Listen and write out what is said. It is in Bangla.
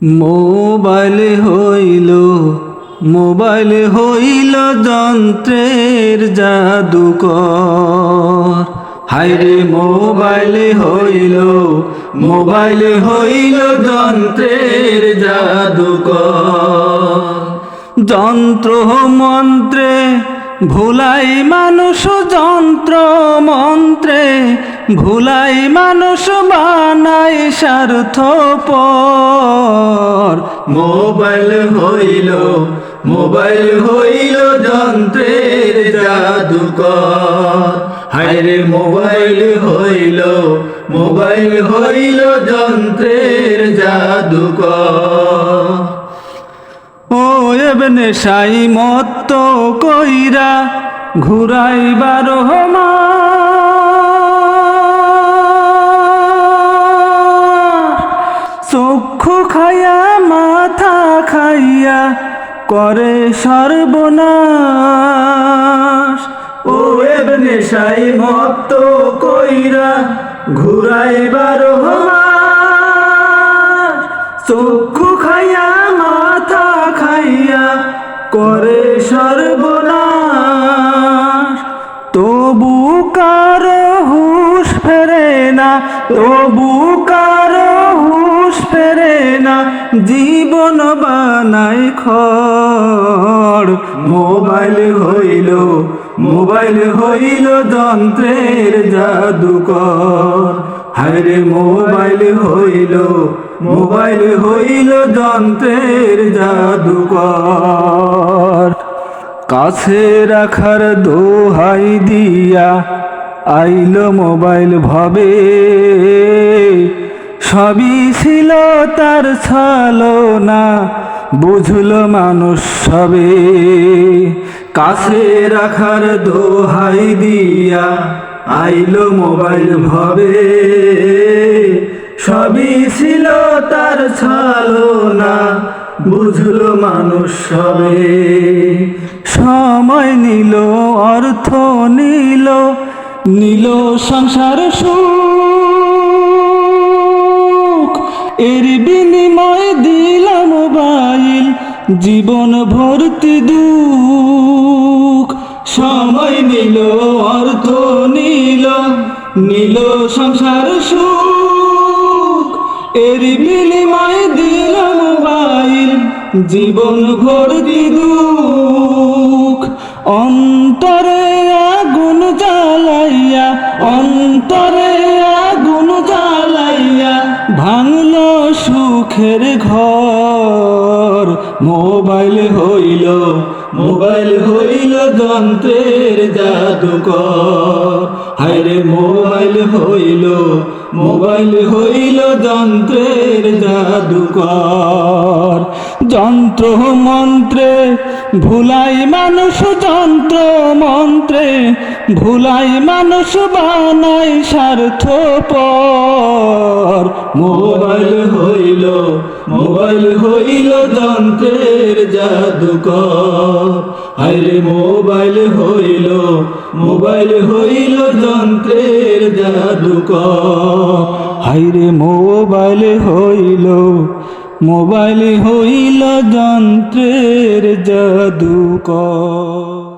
মোবাইল হইল যন্ত্রের জাদুকর। হায়রে মোবাইল হইল যন্ত্রের জাদুকর। যন্ত্র মন্ত্রে ভুলাই মানুষ, যন্ত্র মন্ত্রে ভুলাই মানুষ বানাই স্বার্থপর। মোবাইল হইল যন্ত্রের জাদুকর। হায়রে মোবাইল হইল যন্ত্রের জাদুকর। ও এবনে সাই মত কইরা ঘুরাইবার চক্ষু খাইয়া মাথা খাইয়া করে সর্বনাশ। ও এবনে সাই মত কইরা ঘুরাইবার চক্ষু খাইয়া মাথা খাইয়া করে সর্বনাশ। তবু কারো হুঁশ ফেরে না, জীবন বানাই খড়। মোবাইল হইল যন্ত্রের জাদুকর। হায়রে মোবাইল হইল যন্ত্রের জাদুকর। কাছে রাখার দোহাই দিয়া আইল মোবাইল ভবে, সবই ছিল তার ছলনা বুঝল মানুষ সবে। কাছে রাখার দোহাই দিয়া আইল মোবাইল ভবে, সবই ছিল তার ছলনা বুঝল মানুষ সবে। সময় নিল, অর্থ নিল সংসার সুখ, এর বিনিময় দিল মোবাইল জীবন ভর্তি দুঃখ। সময় নিল, অর্থ নিল সংসার সুখ, এর বিনিময় দিল মোবাইল জীবন ভর্তি দুঃখ। অন্তরে আগুন জ্বালাইয়া ভাঙল সুখের ঘর। মোবাইল হইল যন্ত্রের জাদুকর। হায়রে মোবাইল হইল যন্ত্রের জাদুকর। যন্ত্র মন্ত্রে ভুলাই মানুষ, যন্ত্র মন্ত্রে ভুলাই মানুষ বানাই স্বার্থপর। মোবাইল হইল যন্ত্রের জাদুকর। হায়রে মোবাইল হইল যন্ত্রের জাদুকর। হায়রে মোবাইল হইল যন্ত্রের জাদুকর।